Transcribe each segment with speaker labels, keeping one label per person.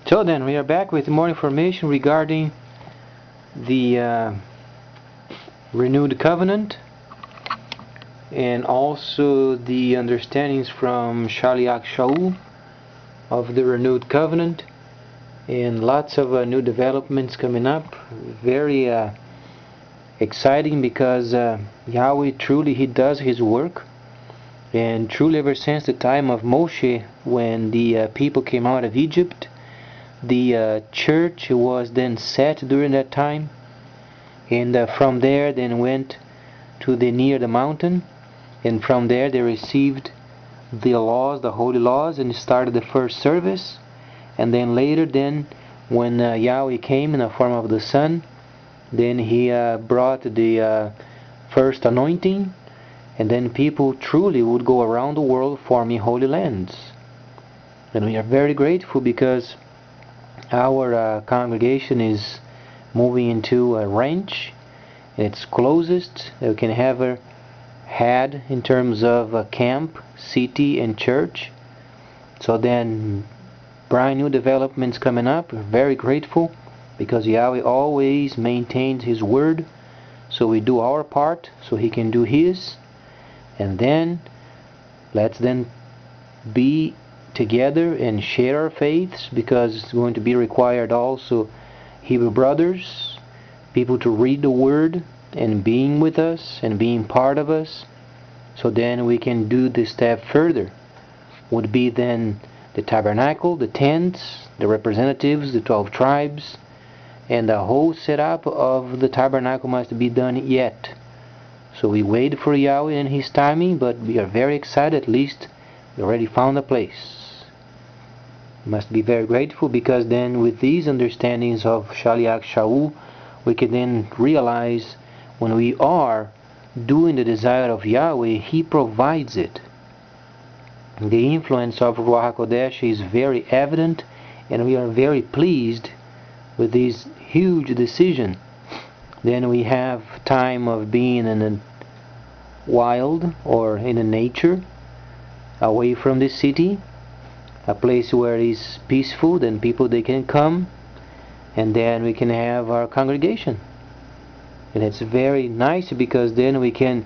Speaker 1: So then, we are back with more information regarding the renewed covenant and also the understandings from Shaliach Shaul of the renewed covenant, and lots of new developments coming up. Very exciting because Yahweh truly He does His work, and truly ever since the time of Moshe, when the people came out of Egypt, the church was then set during that time, and from there then went to the near the mountain, and from there they received the laws, the holy laws, and started the first service. And then later, then when Yahweh came in the form of the Son, then He brought the first anointing, and then people truly would go around the world forming holy lands. And we are very grateful because our congregation is moving into a ranch. It's closest we can ever had in terms of a camp, city, and church. So then, brand new developments coming up. We're very grateful because Yahweh always maintains His word. So we do our part so He can do His. And then, let's then be together and share our faiths, because it's going to be required also Hebrew brothers, people to read the word and being with us and being part of us. So then we can do this step further. Would be then the tabernacle, the tents, the representatives, the 12 tribes, and the whole setup of the tabernacle must be done yet. So we wait for Yahweh and His timing, but we are very excited. At least we already found a place. Must be very grateful, because then with these understandings of Shaliach Shaul, we can then realize when we are doing the desire of Yahweh, He provides it. The influence of Ruach HaKodesh is very evident, and we are very pleased with this huge decision. Then we have time of being in the wild or in the nature, away from the city, a place where it's peaceful, then people they can come, and then we can have our congregation. And it's very nice because then we can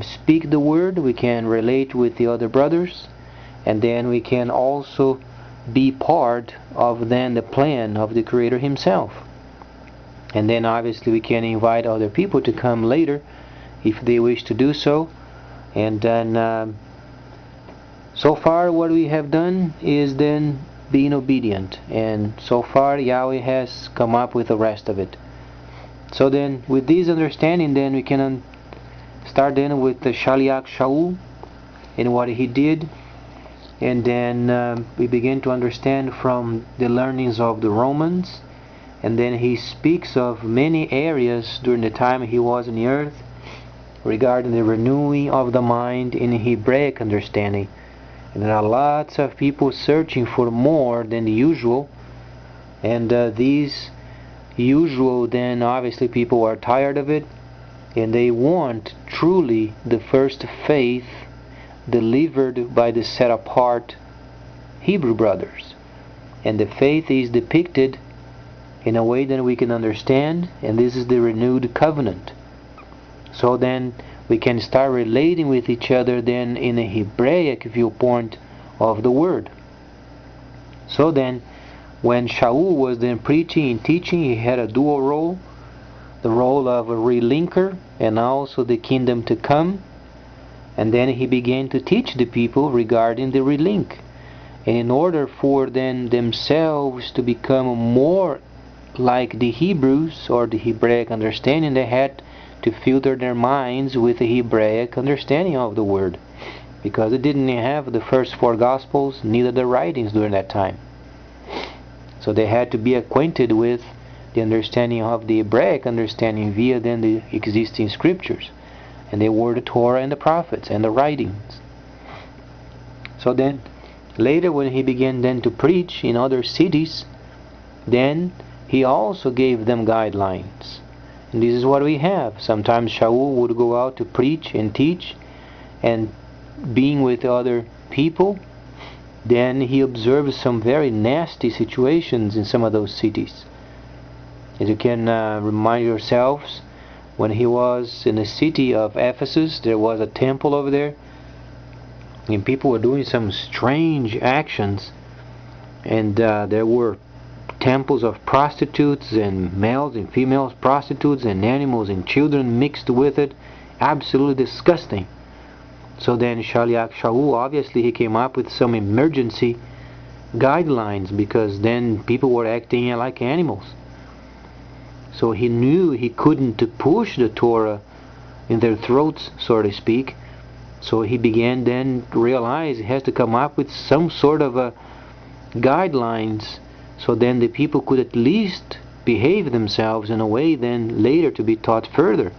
Speaker 1: speak the word, we can relate with the other brothers, and then we can also be part of then the plan of the Creator Himself. And then obviously we can invite other people to come later if they wish to do so. And then so far what we have done is then being obedient, and so far Yahweh has come up with the rest of it. So then with this understanding, then we can start then with the Shaliach Shaul and what he did, and then we begin to understand from the learnings of the Romans, and then he speaks of many areas during the time he was on the earth regarding the renewing of the mind in Hebraic understanding. And there are lots of people searching for more than the usual, and these usual, then obviously people are tired of it, and they want truly the first faith delivered by the set apart Hebrew brothers. And the faith is depicted in a way that we can understand, and this is the renewed covenant. So then we can start relating with each other then in a Hebraic viewpoint of the word. So then when Shaul was then preaching and teaching, he had a dual role, the role of a relinker and also the kingdom to come. And then he began to teach the people regarding the relink. And in order for them themselves to become more like the Hebrews or the Hebraic understanding, they had to filter their minds with the Hebraic understanding of the word, because they didn't have the first 4 Gospels, neither the writings during that time. So they had to be acquainted with the understanding of the Hebraic understanding via then the existing scriptures, and they were the Torah and the prophets and the writings. So then later when he began then to preach in other cities, then he also gave them guidelines. And this is what we have. Sometimes Shaul would go out to preach and teach, and being with other people, then he observed some very nasty situations in some of those cities. As you can remind yourselves, when he was in the city of Ephesus, there was a temple over there, and people were doing some strange actions, and there were temples of prostitutes, and males and females prostitutes, and animals and children mixed with it. Absolutely disgusting. So then Shaliach Shaul, obviously he came up with some emergency guidelines, because then people were acting like animals. So he knew he couldn't push the Torah in their throats, so to speak. So he began then to realize he has to come up with some sort of guidelines, so then the people could at least behave themselves in a way then later to be taught further.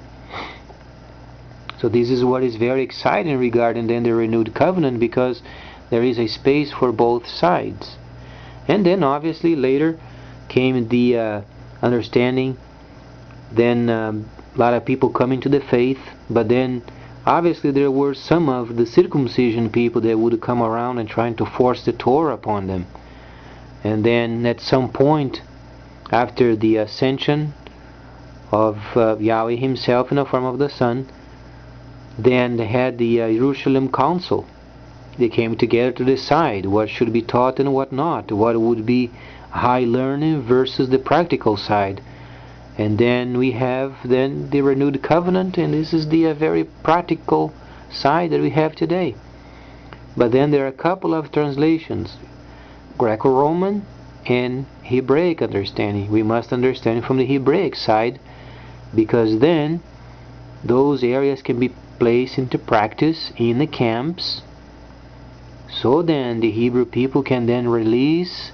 Speaker 1: So this is what is very exciting regarding then the renewed covenant, because there is a space for both sides. And then obviously later came the understanding, then a lot of people coming to the faith, but then obviously there were some of the circumcision people that would come around and trying to force the Torah upon them. And then at some point, after the ascension of Yahweh himself in the form of the Son, then they had the Jerusalem Council. They came together to decide what should be taught and what not, what would be high learning versus the practical side. And then we have then the renewed covenant, and this is the very practical side that we have today. But then there are a couple of translations, Greco-Roman and Hebraic understanding. We must understand from the Hebraic side, because then those areas can be placed into practice in the camps, so then the Hebrew people can then release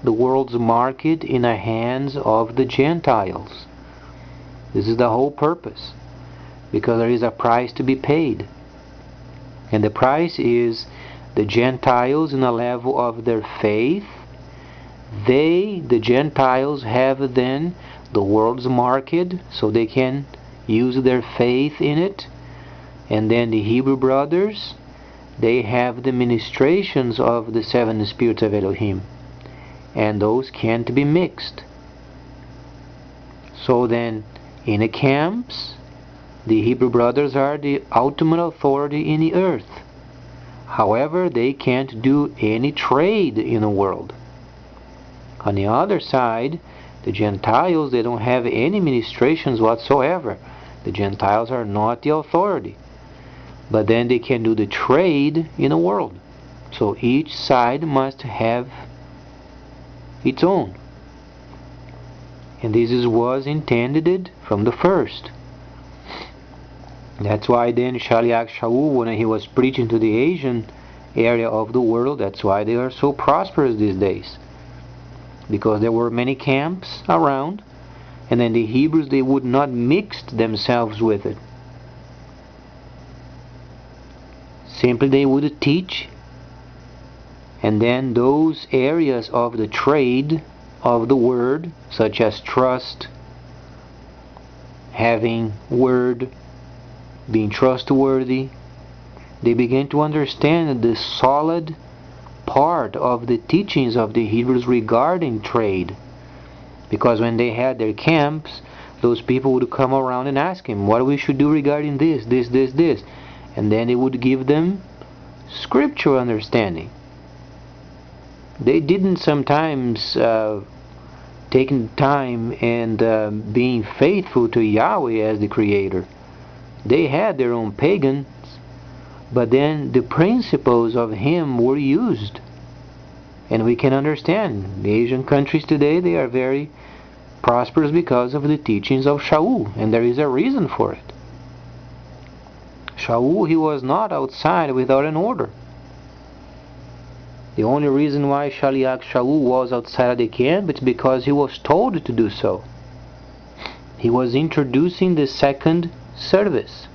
Speaker 1: the world's market in the hands of the Gentiles. This is the whole purpose, because there is a price to be paid, and the price is the Gentiles in a level of their faith. The Gentiles have then the world's market, so they can use their faith in it. And then the Hebrew brothers, they have the ministrations of the seven spirits of Elohim, and those can't be mixed. So then in the camps, the Hebrew brothers are the ultimate authority in the earth. However, they can't do any trade in the world. On the other side, the Gentiles, they don't have any ministrations whatsoever. The Gentiles are not the authority, but then they can do the trade in the world. So each side must have its own, and this was intended from the first. That's why then Shaliach Shaul, when he was preaching to the Asian area of the world, that's why they are so prosperous these days, because there were many camps around, and then the Hebrews, they would not mix themselves with it. Simply they would teach, and then those areas of the trade of the word, such as trust, having word, being trustworthy, they began to understand the solid part of the teachings of the Hebrews regarding trade. Because when they had their camps, those people would come around and ask him what we should do regarding this, this. And then they would give them scriptural understanding. They didn't sometimes taking time and being faithful to Yahweh as the Creator. They had their own pagans, but then the principles of Him were used. And we can understand the Asian countries today, they are very prosperous because of the teachings of Shaul, and there is a reason for it. Shaul, he was not outside without an order. The only reason why Shaliach Shaul was outside of the camp is because he was told to do so. He was introducing the second service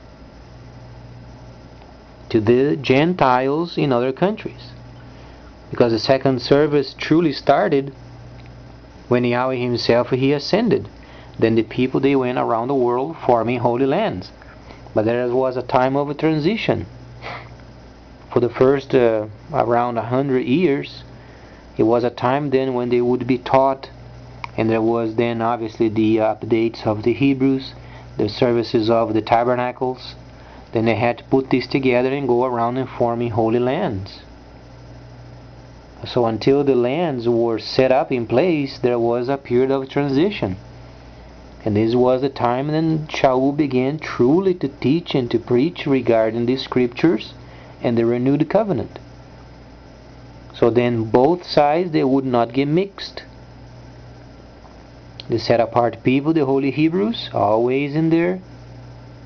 Speaker 1: to the Gentiles in other countries, because the second service truly started when Yahweh himself, he ascended. Then the people, they went around the world forming holy lands, but there was a time of a transition. for the first around 100 years. It was a time then when they would be taught, and there was then obviously the updates of the Hebrews, the services of the tabernacles. Then they had to put this together and go around and forming holy lands. So until the lands were set up in place, there was a period of transition. And this was the time then Shaul began truly to teach and to preach regarding the scriptures and the renewed covenant. So then both sides, they would not get mixed. The set apart people, the holy Hebrews, always in their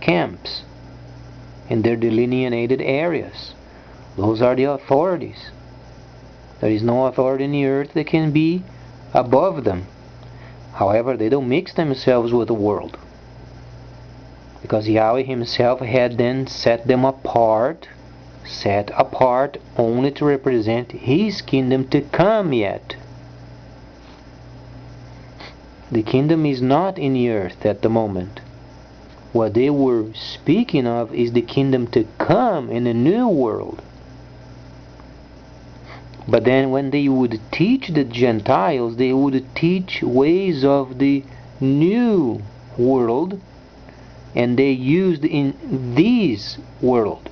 Speaker 1: camps, in their delineated areas. Those are the authorities. There is no authority in the earth that can be above them. However, they don't mix themselves with the world, because Yahweh himself had then set them apart, only to represent his kingdom to come yet. The kingdom is not in the earth at the moment. What they were speaking of is the kingdom to come in a new world. But then when they would teach the Gentiles, they would teach ways of the new world, and they used in this world.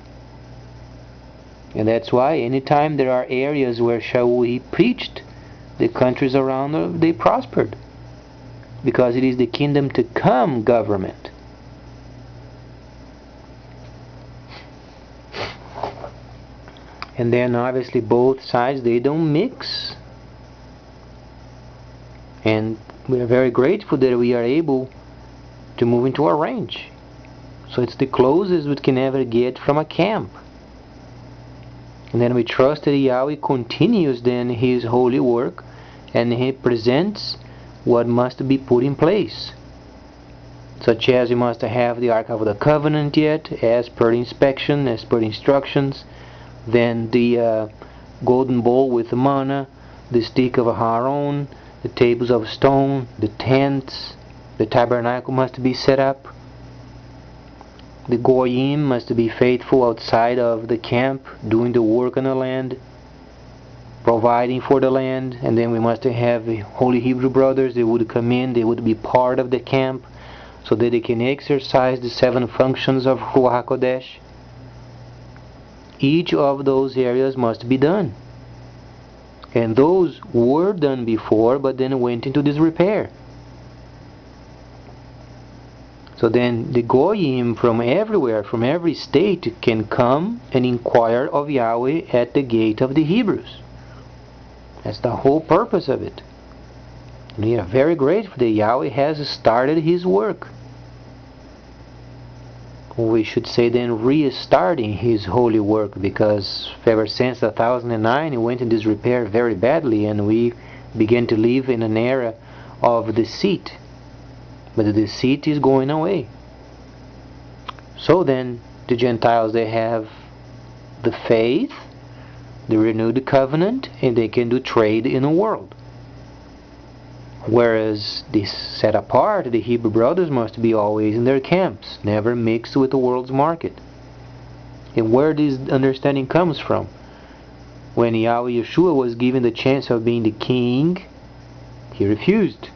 Speaker 1: And that's why anytime there are areas where Shaul preached, the countries around they prospered, because it is the kingdom to come government. And then obviously both sides, they don't mix. And we are very grateful that we are able to move into a range. So it's the closest we can ever get from a camp. And then we trust that Yahweh continues then his holy work, and he presents what must be put in place. Such as we must have the Ark of the Covenant yet, as per inspection, as per instructions. Then the golden bowl with the manna, the stick of Aaron, the tables of stone, the tents, the tabernacle must be set up. The Goyim must be faithful outside of the camp, doing the work on the land, providing for the land. And then we must have the holy Hebrew brothers. They would come in, they would be part of the camp, so that they can exercise the 7 functions of Ruach HaKodesh. Each of those areas must be done. And those were done before, but then went into disrepair. So then the Goyim from everywhere, from every state, can come and inquire of Yahweh at the gate of the Hebrews. That's the whole purpose of it. And we are very grateful that Yahweh has started his work. We should say then restarting his holy work, because ever since 2009 it went in disrepair very badly, and we began to live in an era of deceit. But the deceit is going away. So then the Gentiles, they have the faith, the renewed covenant, and they can do trade in the world. Whereas this set apart, the Hebrew brothers must be always in their camps, never mixed with the world's market. And where this understanding comes from? When Yahweh Yeshua was given the chance of being the king, he refused.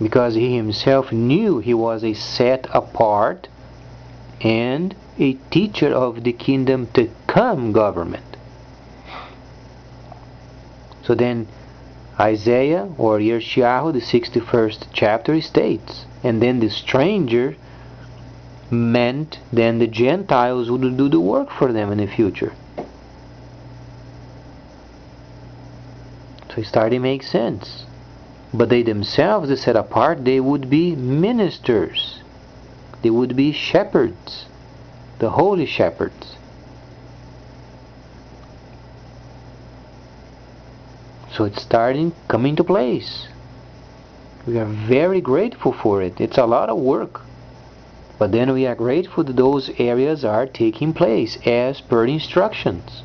Speaker 1: Because he himself knew he was a set apart and a teacher of the kingdom to come government. So then Isaiah or Yeshayahu, the 61st chapter, states, and then the stranger meant then the Gentiles would do the work for them in the future. So it started to make sense. But they themselves, they set apart, they would be ministers. They would be shepherds, the holy shepherds. So it's starting coming to place. We are very grateful for it. It's a lot of work. But then we are grateful that those areas are taking place as per instructions.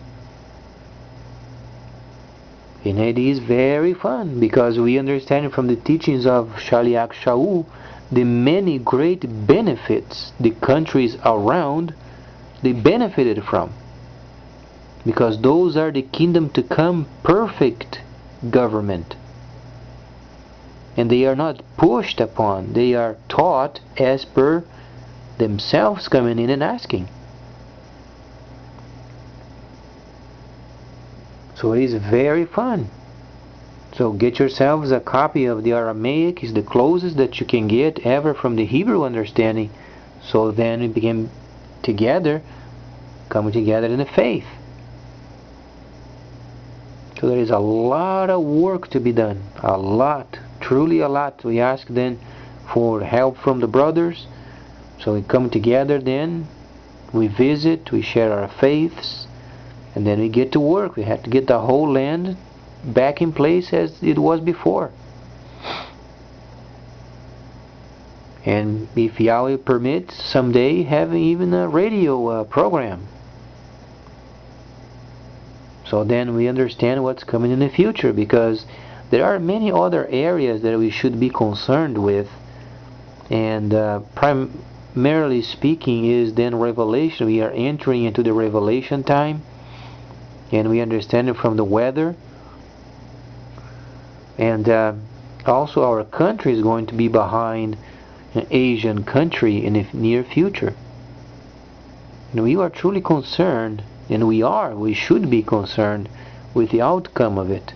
Speaker 1: And it is very fun, because we understand from the teachings of Shaliach Shaul the many great benefits the countries around they benefited from. Because those are the kingdom to come perfect government. And they are not pushed upon, they are taught as per themselves coming in and asking. So it is very fun. So get yourselves a copy of the Aramaic. It's the closest that you can get ever from the Hebrew understanding. So then we begin together, coming together in the faith. So there is a lot of work to be done. A lot. Truly a lot. We ask then for help from the brothers. So we come together then. We visit. We share our faiths. And then we get to work. We have to get the whole land back in place as it was before. And if Yahweh permits, someday having even a radio program. So then we understand what's coming in the future, because there are many other areas that we should be concerned with, and primarily speaking is then Revelation. We are entering into the Revelation time, and we understand it from the weather, and also our country is going to be behind an Asian country in the near future. And we are truly concerned, and we should be concerned with the outcome of it,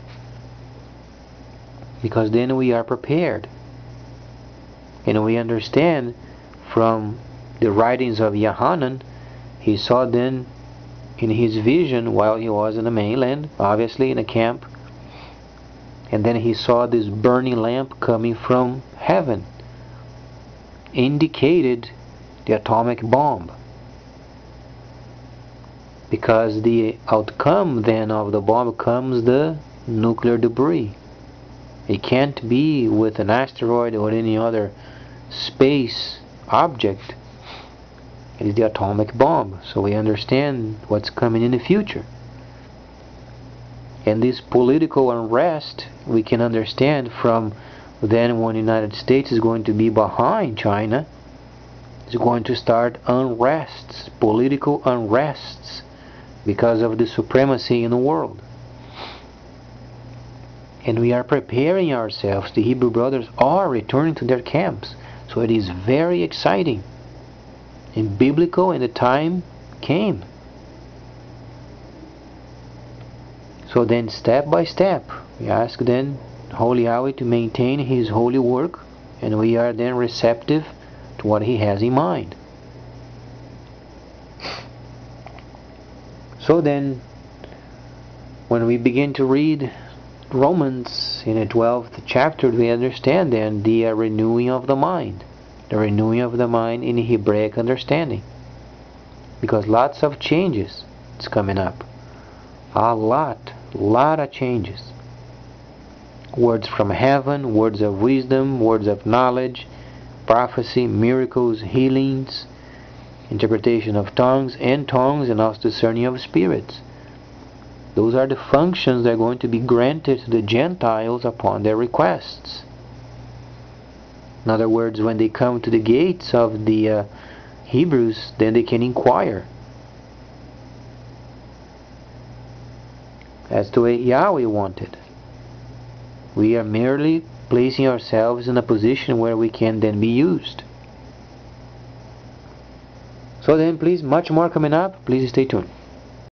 Speaker 1: because then we are prepared, and we understand from the writings of Yohanan. He saw then in his vision while he was in the mainland, obviously in a camp, and then he saw this burning lamp coming from heaven, indicated the atomic bomb. Because the outcome then of the bomb comes the nuclear debris. It can't be with an asteroid or any other space object. It is the atomic bomb. So we understand what's coming in the future. And this political unrest we can understand from then when the United States is going to be behind China. It's going to start unrests, political unrests, because of the supremacy in the world. And we are preparing ourselves. The Hebrew brothers are returning to their camps. So it is very exciting and biblical, and the time came. So then step by step we ask then Holy Yahweh to maintain His holy work, and we are then receptive to what He has in mind. So then, when we begin to read Romans in the 12th chapter, we understand then the renewing of the mind. The renewing of the mind in the Hebraic understanding. Because lots of changes is coming up. A lot of changes. Words from heaven, words of wisdom, words of knowledge, prophecy, miracles, healings, interpretation of tongues, and also discerning of spirits. Those are the functions that are going to be granted to the Gentiles upon their requests. In other words, when they come to the gates of the Hebrews, then they can inquire as to what Yahweh wanted. We are merely placing ourselves in a position where we can then be used. So then, please, much more coming up. Please stay tuned.